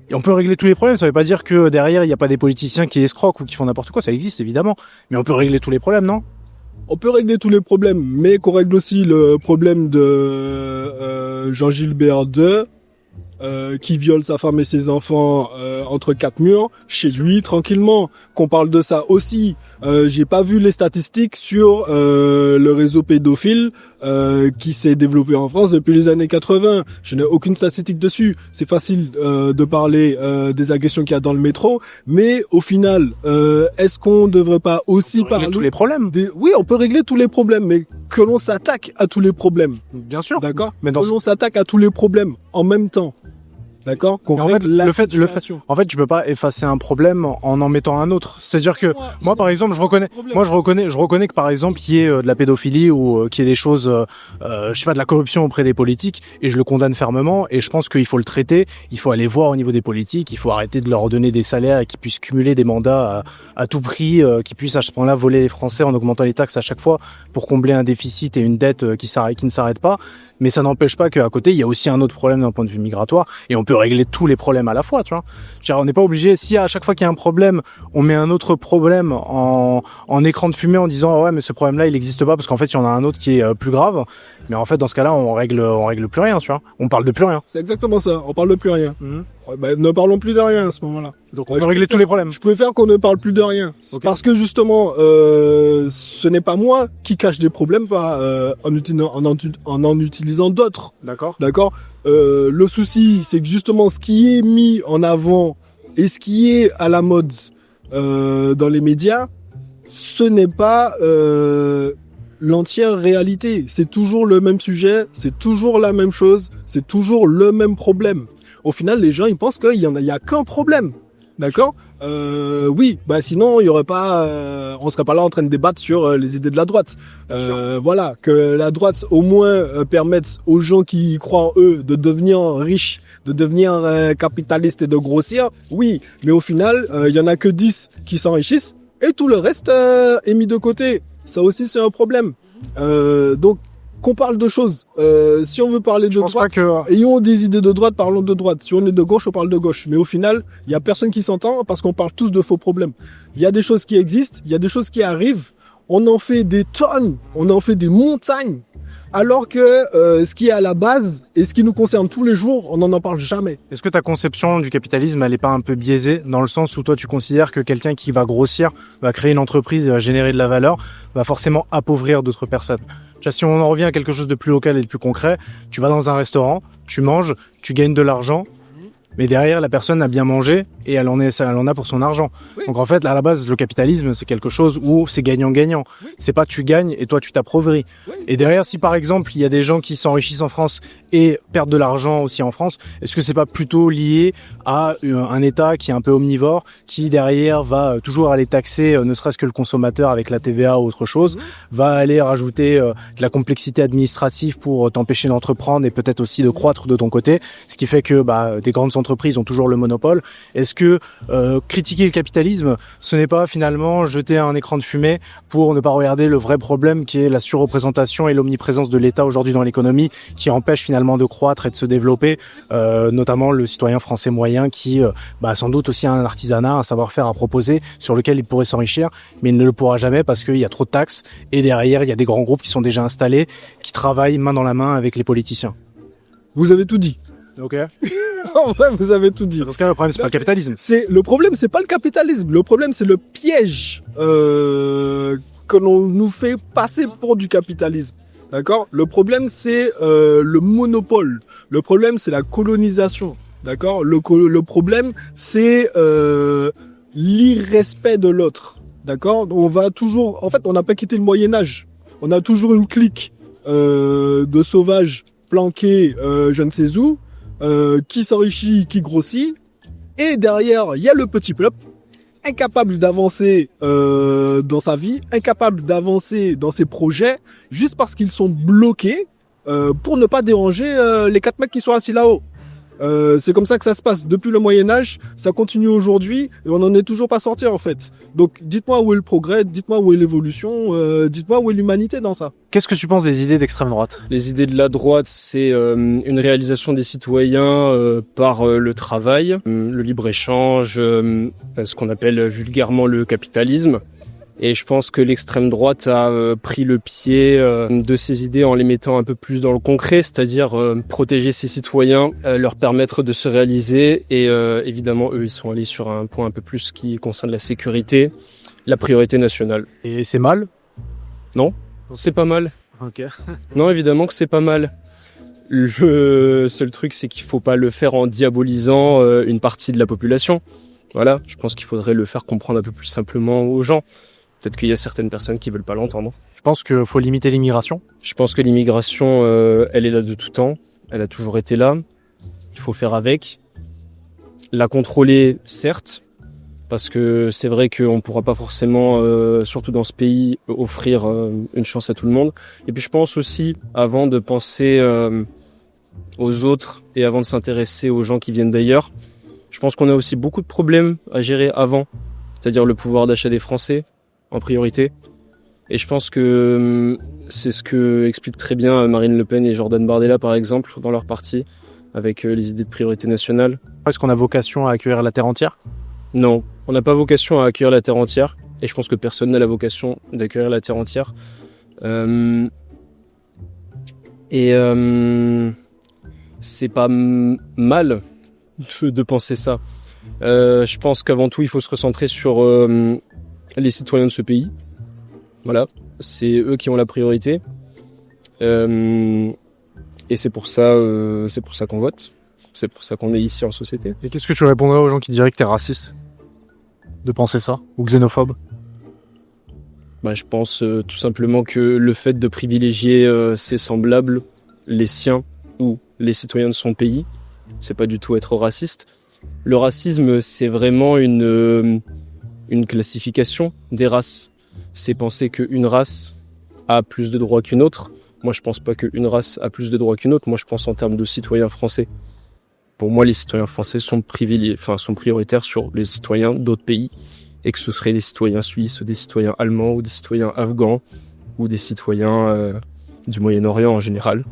Et on peut régler tous les problèmes, ça veut pas dire que derrière il n'y a pas des politiciens qui escroquent ou qui font n'importe quoi, ça existe évidemment, mais on peut régler tous les problèmes, non? On peut régler tous les problèmes, mais qu'on règle aussi le problème de Jean-Gilbert II, qui viole sa femme et ses enfants entre quatre murs, chez lui, tranquillement. Qu'on parle de ça aussi. J'ai pas vu les statistiques sur le réseau pédophile qui s'est développé en France depuis les années 80. Je n'ai aucune statistique dessus. C'est facile de parler des agressions qu'il y a dans le métro, mais au final, est-ce qu'on devrait pas aussi parler tous les problèmes? Oui, on peut régler tous les problèmes, mais que l'on s'attaque à tous les problèmes. Bien sûr. D'accord. Mais que l'on s'attaque à tous les problèmes en même temps. D'accord. En fait, en fait, tu peux pas effacer un problème en mettant un autre. C'est-à-dire que moi, par exemple, je reconnais que par exemple, il y ait de la pédophilie ou qu'il y ait des choses, je sais pas, de la corruption auprès des politiques, et je le condamne fermement. Et je pense qu'il faut le traiter. Il faut aller voir au niveau des politiques. Il faut arrêter de leur donner des salaires et qu'ils puissent cumuler des mandats à tout prix, qu'ils puissent à ce point-là voler les Français en augmentant les taxes à chaque fois pour combler un déficit et une dette qui ne s'arrête pas. Mais ça n'empêche pas qu'à côté, il y a aussi un autre problème d'un point de vue migratoire, et on peut régler tous les problèmes à la fois, tu vois. Genre, on n'est pas obligé, si à chaque fois qu'il y a un problème, on met un autre problème en écran de fumée en disant, ah ouais, mais ce problème-là, il n'existe pas parce qu'en fait, il y en a un autre qui est plus grave. Mais en fait, dans ce cas-là, on règle plus rien, tu vois. On parle de plus rien. C'est exactement ça. On parle de plus rien. Ouais, bah, ne parlons plus de rien à ce moment-là. Donc, on peut régler tous les problèmes. Je préfère qu'on ne parle plus de rien. Okay. Parce que justement, ce n'est pas moi qui cache des problèmes en utilisant d'autres. D'accord. D'accord. Le souci, c'est que justement, ce qui est mis en avant et ce qui est à la mode dans les médias, ce n'est pas l'entière réalité. C'est toujours le même sujet, c'est toujours la même chose, c'est toujours le même problème. Au final, les gens, ils pensent qu'il y a qu'un problème. D'accord. Oui, bah sinon il y aurait pas, on serait pas là en train de débattre sur les idées de la droite. Voilà, que la droite au moins permette aux gens qui croient en eux de devenir riches, de devenir capitalistes et de grossir. Oui, mais au final, il y en a que 10 qui s'enrichissent et tout le reste est mis de côté. Ça aussi c'est un problème. Donc qu'on parle de choses. Si on veut parler de droite, ayons des idées de droite, parlons de droite. Si on est de gauche, on parle de gauche. Mais au final, il y a personne qui s'entend parce qu'on parle tous de faux problèmes. Il y a des choses qui existent, il y a des choses qui arrivent. On en fait des tonnes, on en fait des montagnes. Alors que ce qui est à la base et ce qui nous concerne tous les jours, on n'en parle jamais. Est-ce que ta conception du capitalisme, elle est pas un peu biaisée dans le sens où toi tu considères que quelqu'un qui va grossir, va créer une entreprise et va générer de la valeur, va forcément appauvrir d'autres personnes? Tu vois, si on en revient à quelque chose de plus local et de plus concret, tu vas dans un restaurant, tu manges, tu gagnes de l'argent, mais derrière la personne a bien mangé et elle en a pour son argent. Oui. Donc en fait, là, à la base, le capitalisme, c'est quelque chose où c'est gagnant-gagnant. Oui. C'est pas tu gagnes et toi tu t'appauvris. Oui. Et derrière, si par exemple il y a des gens qui s'enrichissent en France et perdent de l'argent aussi en France, est-ce que c'est pas plutôt lié à un État qui est un peu omnivore, qui derrière va toujours aller taxer, ne serait-ce que le consommateur avec la TVA ou autre chose, va aller rajouter de la complexité administrative pour t'empêcher d'entreprendre et peut-être aussi de croître de ton côté, ce qui fait que des grandes entreprises ont toujours le monopole. Est-ce que critiquer le capitalisme, ce n'est pas finalement jeter un écran de fumée pour ne pas regarder le vrai problème qui est la surreprésentation et l'omniprésence de l'État aujourd'hui dans l'économie, qui empêche finalement de croître et de se développer, notamment le citoyen français moyen qui sans doute aussi a un artisanat, un savoir-faire à proposer sur lequel il pourrait s'enrichir, mais il ne le pourra jamais parce qu'il y a trop de taxes et derrière il y a des grands groupes qui sont déjà installés, qui travaillent main dans la main avec les politiciens. Vous avez tout dit. Ok. En vrai, vous avez tout dit. Dans ce cas, le problème c'est pas le capitalisme. Le problème, c'est pas le capitalisme. Le problème, c'est le piège que l'on nous fait passer pour du capitalisme. D'accord ? Le problème, c'est le monopole. Le problème, c'est la colonisation. D'accord ? Le problème, c'est l'irrespect de l'autre. D'accord ? On va toujours... En fait, on n'a pas quitté le Moyen-Âge. On a toujours une clique de sauvages planqués je ne sais où, qui s'enrichit, qui grossit. Et derrière, il y a le petit peuple, incapable d'avancer dans sa vie, incapable d'avancer dans ses projets, juste parce qu'ils sont bloqués pour ne pas déranger les 4 mecs qui sont assis là-haut. C'est comme ça que ça se passe depuis le Moyen-Âge, ça continue aujourd'hui et on n'en est toujours pas sorti en fait. Donc dites-moi où est le progrès, dites-moi où est l'évolution, dites-moi où est l'humanité dans ça. Qu'est-ce que tu penses des idées d'extrême droite ? Les idées de la droite, c'est une réalisation des citoyens par le travail, le libre-échange, ce qu'on appelle vulgairement le capitalisme. Et je pense que l'extrême droite a pris le pied de ces idées en les mettant un peu plus dans le concret, c'est-à-dire protéger ses citoyens, leur permettre de se réaliser. Et évidemment, eux, ils sont allés sur un point un peu plus qui concerne la sécurité, la priorité nationale. Et c'est mal ? Non, c'est pas mal. Ok. Non, évidemment que c'est pas mal. Le seul truc, c'est qu'il faut pas le faire en diabolisant une partie de la population. Voilà, je pense qu'il faudrait le faire comprendre un peu plus simplement aux gens. Peut-être qu'il y a certaines personnes qui veulent pas l'entendre. Je pense qu'il faut limiter l'immigration. Je pense que l'immigration, elle est là de tout temps. Elle a toujours été là. Il faut faire avec. La contrôler, certes, parce que c'est vrai qu'on ne pourra pas forcément, surtout dans ce pays, offrir une chance à tout le monde. Et puis je pense aussi, avant de penser aux autres et avant de s'intéresser aux gens qui viennent d'ailleurs, je pense qu'on a aussi beaucoup de problèmes à gérer avant, c'est-à-dire le pouvoir d'achat des Français en priorité. Et je pense que c'est ce que expliquent très bien Marine Le Pen et Jordan Bardella, par exemple, dans leur parti, avec les idées de priorité nationale. Est-ce qu'on a vocation à accueillir la terre entière ? Non, on n'a pas vocation à accueillir la terre entière, et je pense que personne n'a la vocation d'accueillir la terre entière. C'est pas mal de penser ça. Je pense qu'avant tout, il faut se recentrer sur les citoyens de ce pays. Voilà, c'est eux qui ont la priorité. Et c'est pour ça qu'on vote. C'est pour ça qu'on est ici en société. Et qu'est-ce que tu répondrais aux gens qui diraient que t'es raciste ? De penser ça ? Ou xénophobe ? Je pense tout simplement que le fait de privilégier ses semblables, les siens ou les citoyens de son pays, c'est pas du tout être raciste. Le racisme, c'est vraiment une classification des races. C'est penser qu'une race a plus de droits qu'une autre. Moi, je pense pas qu'une race a plus de droits qu'une autre. Moi, je pense en termes de citoyens français. Pour moi, les citoyens français sont prioritaires sur les citoyens d'autres pays, et que ce seraient des citoyens suisses, des citoyens allemands, ou des citoyens afghans, ou des citoyens du Moyen-Orient en général.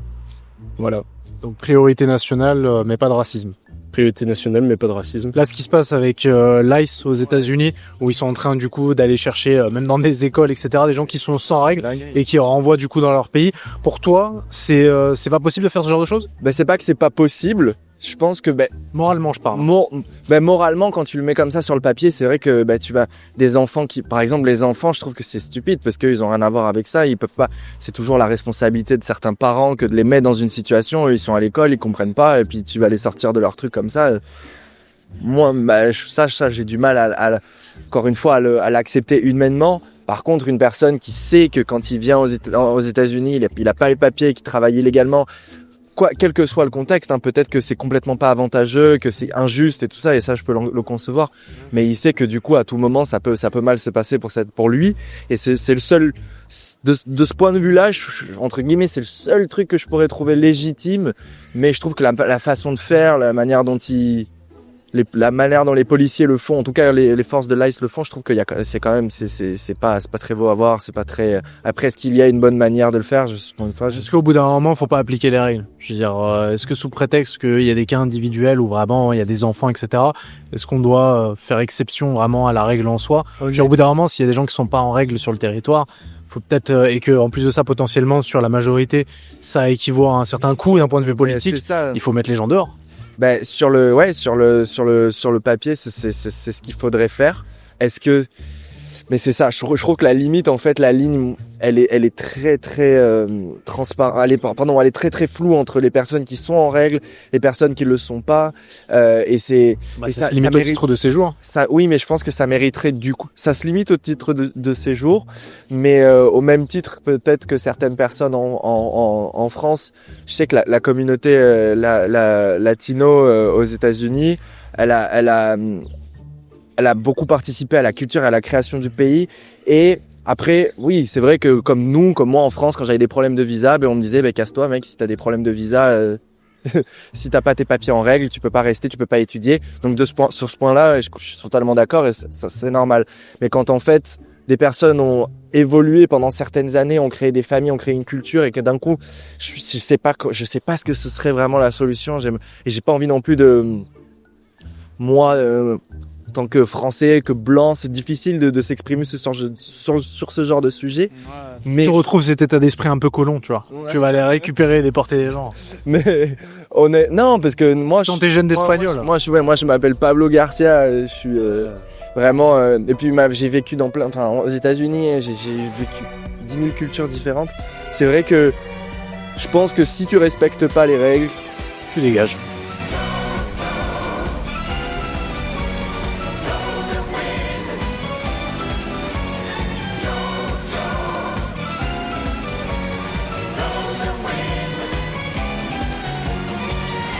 Voilà. Donc priorité nationale, mais pas de racisme. Priorité nationale, mais pas de racisme. Là, ce qui se passe avec l'ICE aux États-Unis, où ils sont en train du coup d'aller chercher, même dans des écoles, etc., des gens qui sont sans règles et qui renvoient du coup dans leur pays. Pour toi, c'est pas possible de faire ce genre de choses ? C'est pas que c'est pas possible, Je pense que Moralement, je parle. moralement, quand tu le mets comme ça sur le papier, c'est vrai que tu vas des enfants qui, par exemple, les enfants, je trouve que c'est stupide parce qu'ils ont rien à voir avec ça. Ils peuvent pas. C'est toujours la responsabilité de certains parents que de les mettre dans une situation. Eux, ils sont à l'école, ils comprennent pas, et puis tu vas les sortir de leur truc comme ça. Moi, ça, j'ai du mal encore une fois, à l'accepter humainement. Par contre, une personne qui sait que quand il vient aux États-Unis, il a pas les papiers, qui travaille illégalement. Quel que soit le contexte, peut-être que c'est complètement pas avantageux, que c'est injuste et tout ça, et ça je peux le concevoir. Mais il sait que du coup à tout moment ça peut mal se passer pour lui, et c'est le seul de ce point de vue-là, entre guillemets, c'est le seul truc que je pourrais trouver légitime. Mais je trouve que la façon de faire, la manière dont les policiers le font, en tout cas les forces de l'ICE le font, je trouve que c'est quand même c'est pas très beau à voir, c'est pas très. Après, est-ce qu'il y a une bonne manière de le faire? Est-ce qu'au bout d'un moment, faut pas appliquer les règles? Je veux dire, est-ce que sous prétexte qu'il y a des cas individuels où vraiment il y a des enfants, etc., est-ce qu'on doit faire exception vraiment à la règle en soi? Je veux dire, au bout d'un moment, s'il y a des gens qui sont pas en règle sur le territoire, faut peut-être et que en plus de ça, potentiellement sur la majorité, ça équivaut à un certain coût d'un point de vue politique. Il faut mettre les gens dehors. Sur le papier, c'est ce qu'il faudrait faire. Mais c'est ça, je trouve que la limite, en fait, la ligne, elle est très transparente, elle est très floue entre les personnes qui sont en règle, les personnes qui le sont pas, et ça se limite au titre de séjour. Ça, oui, mais je pense que ça mériterait du coup, ça se limite au titre de séjour, mais au même titre peut-être que certaines personnes en France, je sais que la communauté latino aux États-Unis, elle a beaucoup participé à la culture et à la création du pays. Et après, oui, c'est vrai que comme moi en France, quand j'avais des problèmes de visa, on me disait, casse-toi mec, si t'as des problèmes de visa, si t'as pas tes papiers en règle, tu peux pas rester, tu peux pas étudier. Donc sur ce point-là, je suis totalement d'accord, et ça, c'est normal. Mais quand en fait, des personnes ont évolué pendant certaines années, ont créé des familles, ont créé une culture, et que d'un coup, je sais pas ce que ce serait vraiment la solution. Et j'ai pas envie non plus de moi. En tant que français, que blanc, c'est difficile de s'exprimer sur ce genre de sujet. Ouais, mais tu retrouves cet état d'esprit un peu colon, tu vois. Ouais. Tu vas aller récupérer et déporter des gens. Mais non, parce que moi, quand t'es jeune d'espagnol. Moi, je m'appelle Pablo Garcia. Je suis vraiment. Et puis j'ai vécu aux États-Unis, j'ai vécu 10 000 cultures différentes. C'est vrai que je pense que si tu respectes pas les règles, tu dégages.